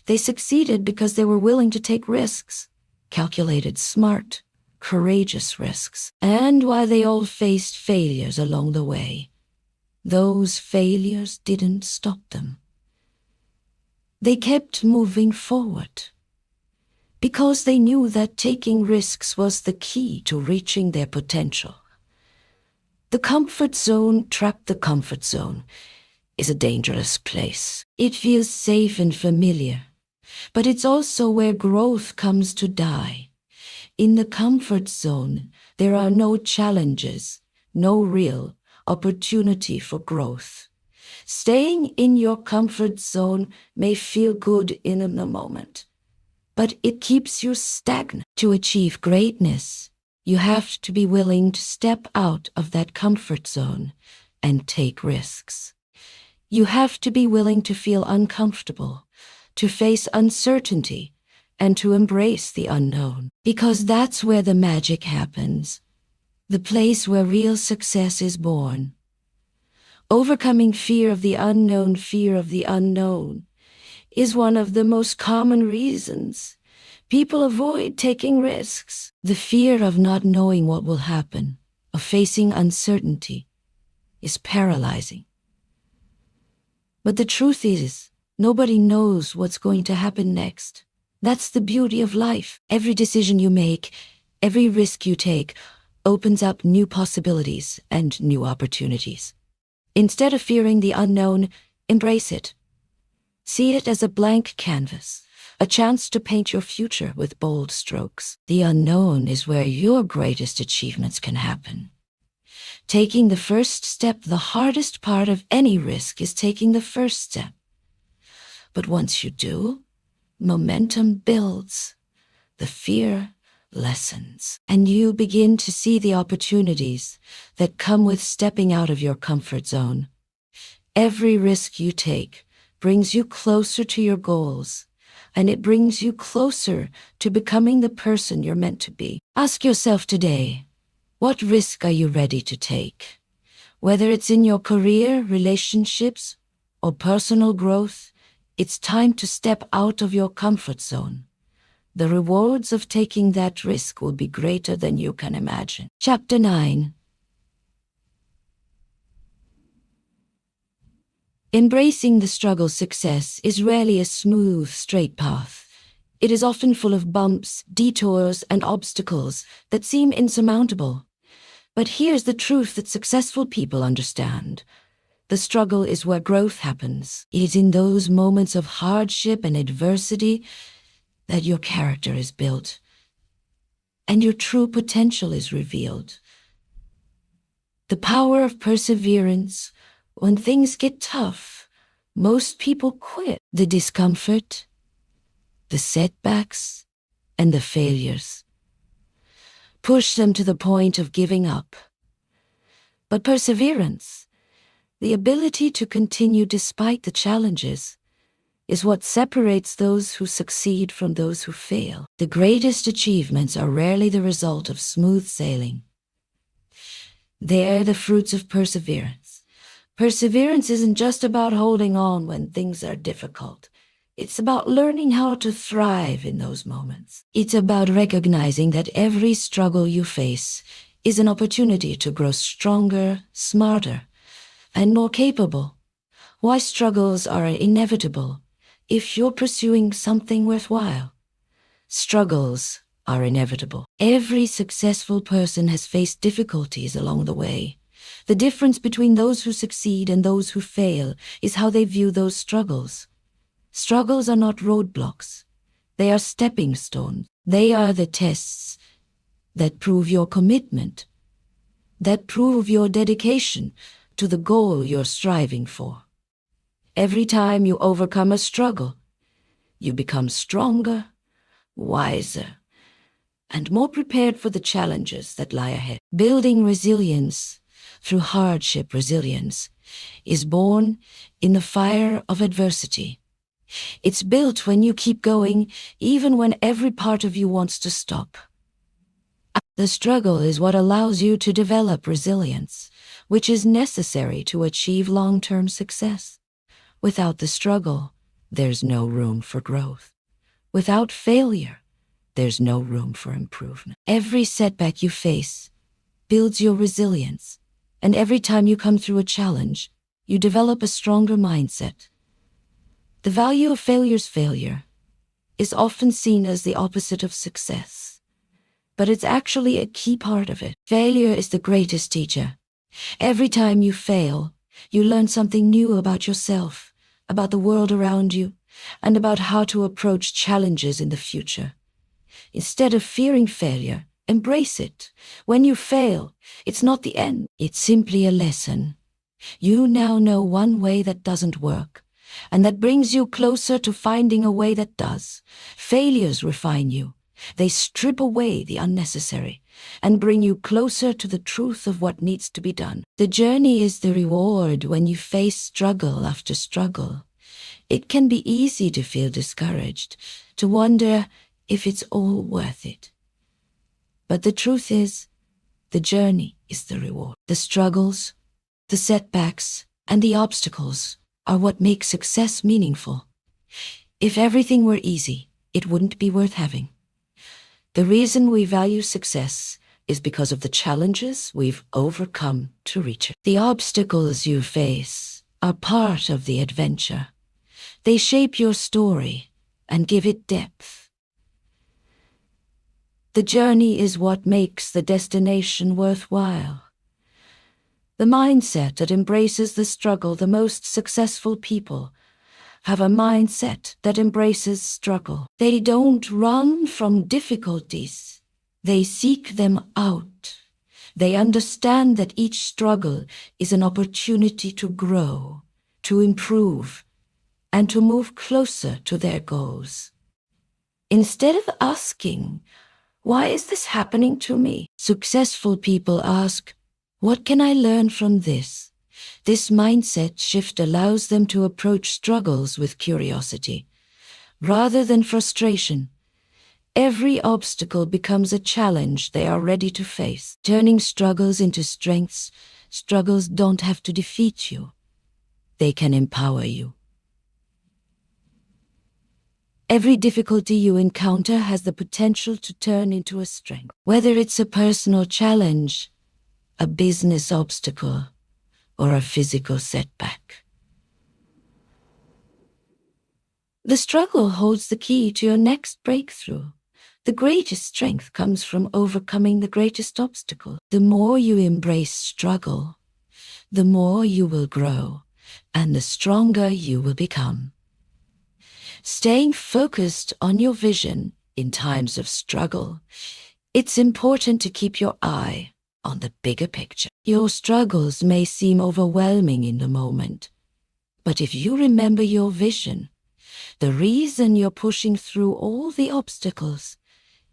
They succeeded because they were willing to take risks, calculated, smart, courageous risks. And while they all faced failures along the way, those failures didn't stop them. They kept moving forward because they knew that taking risks was the key to reaching their potential. The comfort zone, trapped the comfort zone, is a dangerous place. It feels safe and familiar, but it's also where growth comes to die. In the comfort zone, there are no challenges, no real opportunity for growth. Staying in your comfort zone may feel good in the moment, but it keeps you stagnant. To achieve greatness, you have to be willing to step out of that comfort zone and take risks. You have to be willing to feel uncomfortable, to face uncertainty, and to embrace the unknown. Because that's where the magic happens, the place where real success is born. Overcoming fear of the unknown, is one of the most common reasons people avoid taking risks. The fear of not knowing what will happen, of facing uncertainty, is paralyzing. But the truth is, nobody knows what's going to happen next. That's the beauty of life. Every decision you make, every risk you take, opens up new possibilities and new opportunities. Instead of fearing the unknown, embrace it. See it as a blank canvas, a chance to paint your future with bold strokes. The unknown is where your greatest achievements can happen. Taking the first step, the hardest part of any risk is taking the first step. But once you do, momentum builds, the fear lessens, and you begin to see the opportunities that come with stepping out of your comfort zone. Every risk you take brings you closer to your goals, and it brings you closer to becoming the person you're meant to be. Ask yourself today, what risk are you ready to take? Whether it's in your career, relationships, or personal growth, it's time to step out of your comfort zone. The rewards of taking that risk will be greater than you can imagine. Chapter 9. Embracing the struggle. Success is rarely a smooth, straight path. It is often full of bumps, detours, and obstacles that seem insurmountable. But here's the truth that successful people understand. The struggle is where growth happens. It is in those moments of hardship and adversity that your character is built and your true potential is revealed. The power of perseverance. When things get tough, most people quit. The discomfort, the setbacks, and the failures push them to the point of giving up. But perseverance, the ability to continue despite the challenges, is what separates those who succeed from those who fail. The greatest achievements are rarely the result of smooth sailing. They're the fruits of perseverance. Perseverance isn't just about holding on when things are difficult. It's about learning how to thrive in those moments. It's about recognizing that every struggle you face is an opportunity to grow stronger, smarter, and more capable. Why struggles are inevitable if you're pursuing something worthwhile. Struggles are inevitable. Every successful person has faced difficulties along the way. The difference between those who succeed and those who fail is how they view those struggles. Struggles are not roadblocks. They are stepping stones. They are the tests that prove your commitment, that prove your dedication to the goal you're striving for. Every time you overcome a struggle, you become stronger, wiser, and more prepared for the challenges that lie ahead. Building resilience through hardship. Resilience is born in the fire of adversity. It's built when you keep going, even when every part of you wants to stop. The struggle is what allows you to develop resilience, which is necessary to achieve long-term success. Without the struggle, there's no room for growth. Without failure, there's no room for improvement. Every setback you face builds your resilience, and every time you come through a challenge, you develop a stronger mindset. The value of failure is often seen as the opposite of success, but it's actually a key part of it. Failure is the greatest teacher. Every time you fail, you learn something new about yourself, about the world around you, and about how to approach challenges in the future. Instead of fearing failure, embrace it. When you fail, it's not the end. It's simply a lesson. You now know one way that doesn't work, and that brings you closer to finding a way that does. Failures refine you. They strip away the unnecessary and bring you closer to the truth of what needs to be done. The journey is the reward when you face struggle after struggle. It can be easy to feel discouraged, to wonder if it's all worth it. But the truth is, the journey is the reward. The struggles, the setbacks, and the obstacles are what make success meaningful. If everything were easy, it wouldn't be worth having. The reason we value success is because of the challenges we've overcome to reach it. The obstacles you face are part of the adventure. They shape your story and give it depth. The journey is what makes the destination worthwhile. The mindset that embraces the struggle, the most successful people have a mindset that embraces struggle. They don't run from difficulties. They seek them out. They understand that each struggle is an opportunity to grow, to improve, and to move closer to their goals. Instead of asking, "Why is this happening to me?" successful people ask, "What can I learn from this?" This mindset shift allows them to approach struggles with curiosity, rather than frustration. Every obstacle becomes a challenge they are ready to face. Turning struggles into strengths, struggles don't have to defeat you. They can empower you. Every difficulty you encounter has the potential to turn into a strength. Whether it's a personal challenge, a business obstacle, or a physical setback. The struggle holds the key to your next breakthrough. The greatest strength comes from overcoming the greatest obstacle. The more you embrace struggle, the more you will grow, and the stronger you will become. Staying focused on your vision in times of struggle, it's important to keep your eye on the bigger picture. Your struggles may seem overwhelming in the moment, but if you remember your vision, the reason you're pushing through all the obstacles,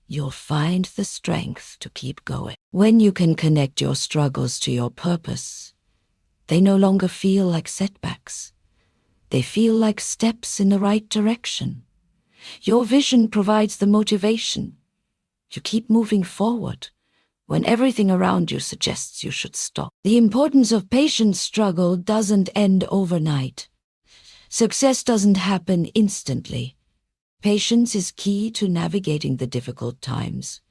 you'll find the strength to keep going. When you can connect your struggles to your purpose, they no longer feel like setbacks. They feel like steps in the right direction. Your vision provides the motivation to keep moving forward when everything around you suggests you should stop. The importance of patient struggle doesn't end overnight. Success doesn't happen instantly. Patience is key to navigating the difficult times.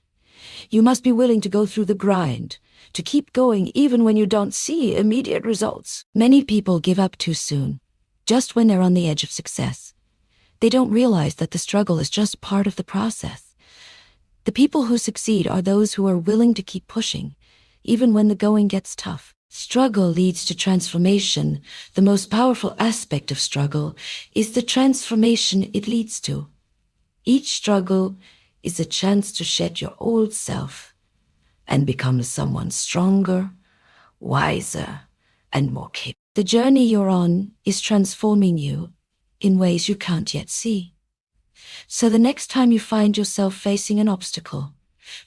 You must be willing to go through the grind, to keep going even when you don't see immediate results. Many people give up too soon, just when they're on the edge of success. They don't realize that the struggle is just part of the process. The people who succeed are those who are willing to keep pushing, even when the going gets tough. Struggle leads to transformation. The most powerful aspect of struggle is the transformation it leads to. Each struggle is a chance to shed your old self and become someone stronger, wiser, and more capable. The journey you're on is transforming you in ways you can't yet see. So the next time you find yourself facing an obstacle,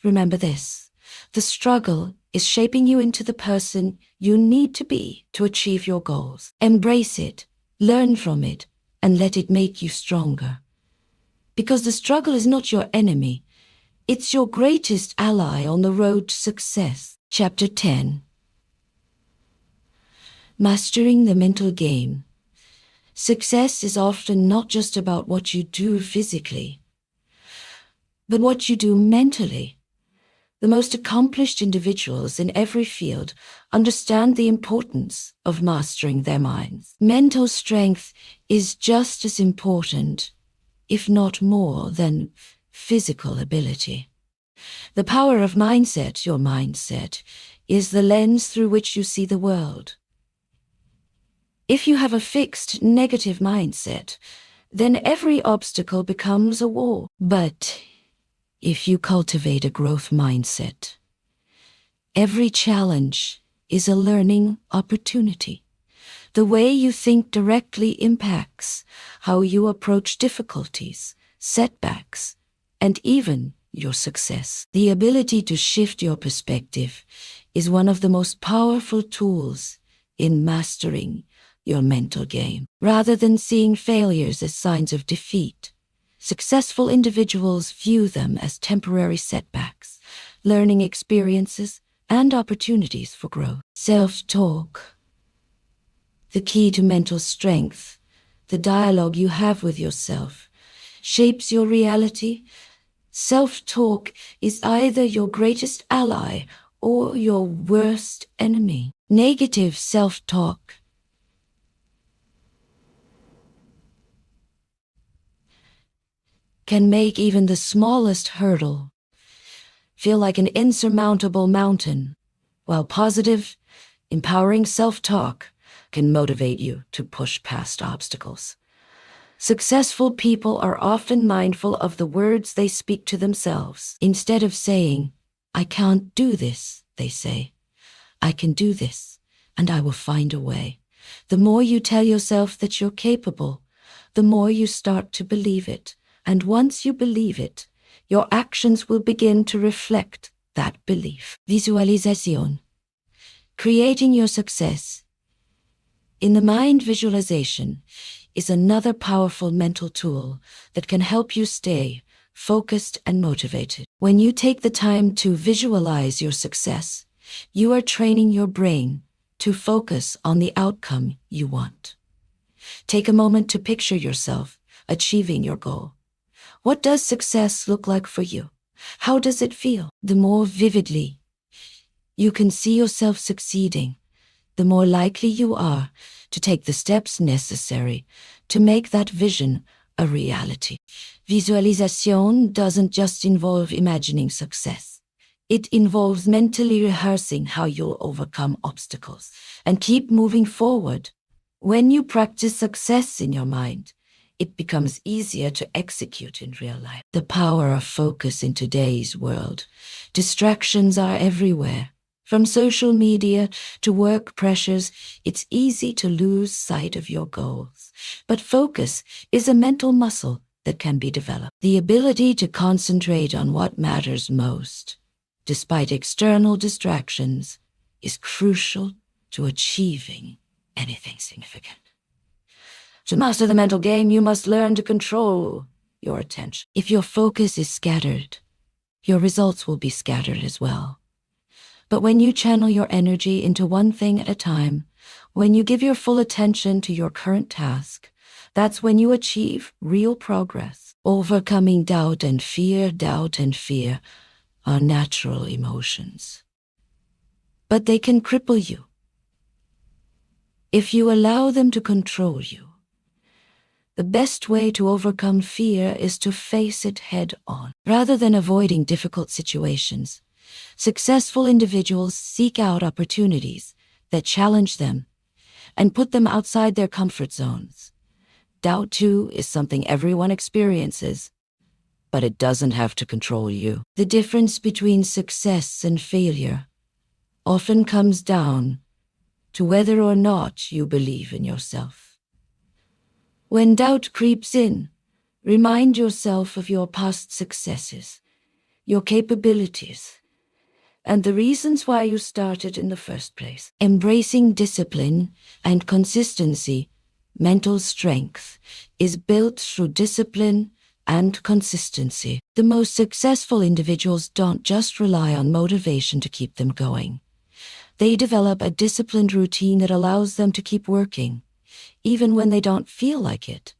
remember this: the struggle is shaping you into the person you need to be to achieve your goals. Embrace it, learn from it, and let it make you stronger. Because the struggle is not your enemy, it's your greatest ally on the road to success. Chapter 10. Mastering the mental game. Success is often not just about what you do physically, but what you do mentally. The most accomplished individuals in every field understand the importance of mastering their minds. Mental strength is just as important, if not more, than physical ability. The power of mindset, your mindset, is the lens through which you see the world. If you have a fixed negative mindset, then every obstacle becomes a wall. But if you cultivate a growth mindset, every challenge is a learning opportunity. The way you think directly impacts how you approach difficulties, setbacks, and even your success. The ability to shift your perspective is one of the most powerful tools in mastering your mental game. Rather than seeing failures as signs of defeat, successful individuals view them as temporary setbacks, learning experiences, and opportunities for growth. Self-talk. The key to mental strength, the dialogue you have with yourself, shapes your reality. Self-talk is either your greatest ally or your worst enemy. Negative self-talk can make even the smallest hurdle feel like an insurmountable mountain, while positive, empowering self-talk can motivate you to push past obstacles. Successful people are often mindful of the words they speak to themselves. Instead of saying, "I can't do this," they say, "I can do this, and I will find a way." The more you tell yourself that you're capable, the more you start to believe it. And once you believe it, your actions will begin to reflect that belief. Visualization. Creating your success. In the mind, visualization is another powerful mental tool that can help you stay focused and motivated. When you take the time to visualize your success, you are training your brain to focus on the outcome you want. Take a moment to picture yourself achieving your goal. What does success look like for you? How does it feel? The more vividly you can see yourself succeeding, the more likely you are to take the steps necessary to make that vision a reality. Visualization doesn't just involve imagining success. It involves mentally rehearsing how you'll overcome obstacles and keep moving forward. When you practice success in your mind, it becomes easier to execute in real life. The power of focus in today's world. Distractions are everywhere. From social media to work pressures, it's easy to lose sight of your goals. But focus is a mental muscle that can be developed. The ability to concentrate on what matters most, despite external distractions, is crucial to achieving anything significant. To master the mental game, you must learn to control your attention. If your focus is scattered, your results will be scattered as well. But when you channel your energy into one thing at a time, when you give your full attention to your current task, that's when you achieve real progress. Overcoming doubt and fear are natural emotions. But they can cripple you if you allow them to control you. The best way to overcome fear is to face it head on. Rather than avoiding difficult situations, successful individuals seek out opportunities that challenge them and put them outside their comfort zones. Doubt, too, is something everyone experiences, but it doesn't have to control you. The difference between success and failure often comes down to whether or not you believe in yourself. When doubt creeps in, remind yourself of your past successes, your capabilities, and the reasons why you started in the first place. Embracing discipline and consistency, mental strength, is built through discipline and consistency. The most successful individuals don't just rely on motivation to keep them going. They develop a disciplined routine that allows them to keep working, even when they don't feel like it.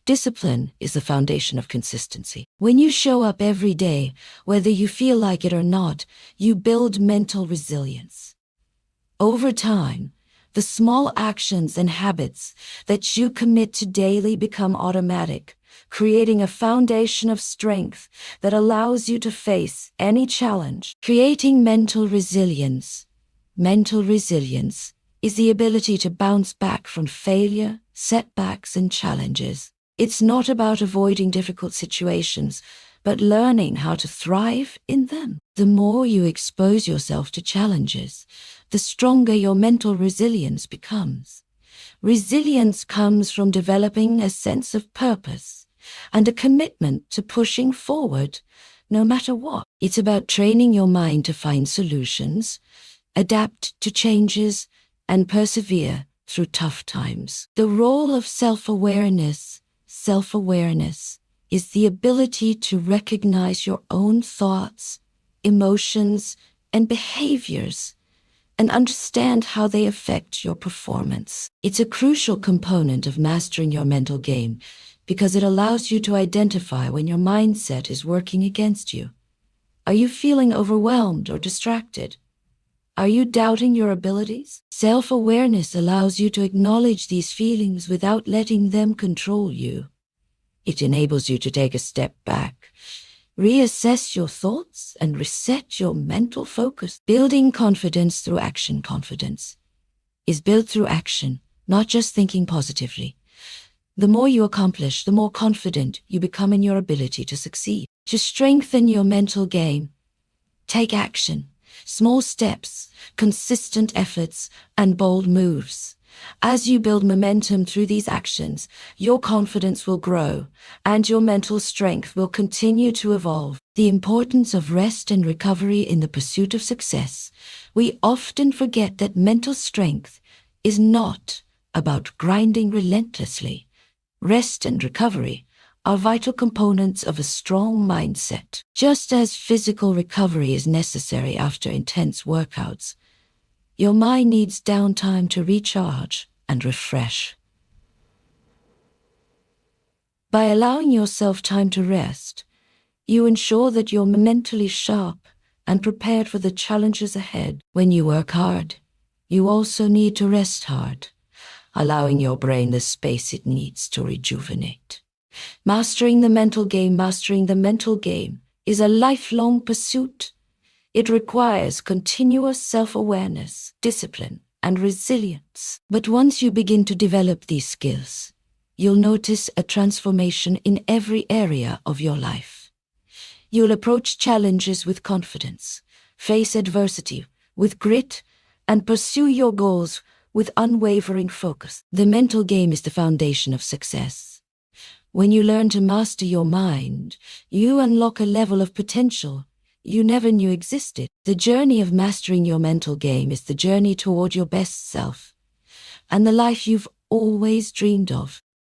Discipline is the foundation of consistency. When you show up every day, whether you feel like it or not, you build mental resilience. Over time, the small actions and habits that you commit to daily become automatic, creating a foundation of strength that allows you to face any challenge. Creating mental resilience. Mental resilience is the ability to bounce back from failure, setbacks, and challenges. It's not about avoiding difficult situations, but learning how to thrive in them. The more you expose yourself to challenges, the stronger your mental resilience becomes. Resilience comes from developing a sense of purpose and a commitment to pushing forward, no matter what. It's about training your mind to find solutions, adapt to changes, and persevere through tough times. The role of self-awareness. Self-awareness is the ability to recognize your own thoughts, emotions, and behaviors, and understand how they affect your performance. It's a crucial component of mastering your mental game because it allows you to identify when your mindset is working against you. Are you feeling overwhelmed or distracted? Are you doubting your abilities? Self-awareness allows you to acknowledge these feelings without letting them control you. It enables you to take a step back, reassess your thoughts, and reset your mental focus. Building confidence through action. Confidence is built through action, not just thinking positively. The more you accomplish, the more confident you become in your ability to succeed. To strengthen your mental game, take action. Small steps, consistent efforts, and bold moves. As you build momentum through these actions, your confidence will grow and your mental strength will continue to evolve. The importance of rest and recovery in the pursuit of success. We often forget that mental strength is not about grinding relentlessly. Rest and recovery are vital components of a strong mindset. Just as physical recovery is necessary after intense workouts, your mind needs downtime to recharge and refresh. By allowing yourself time to rest, you ensure that you're mentally sharp and prepared for the challenges ahead. When you work hard, you also need to rest hard, allowing your brain the space it needs to rejuvenate. Mastering the mental game is a lifelong pursuit. It requires continuous self-awareness, discipline, and resilience. But once you begin to develop these skills, you'll notice a transformation in every area of your life. You'll approach challenges with confidence, face adversity with grit, and pursue your goals with unwavering focus. The mental game is the foundation of success. When you learn to master your mind, you unlock a level of potential you never knew existed. The journey of mastering your mental game is the journey toward your best self and the life you've always dreamed of.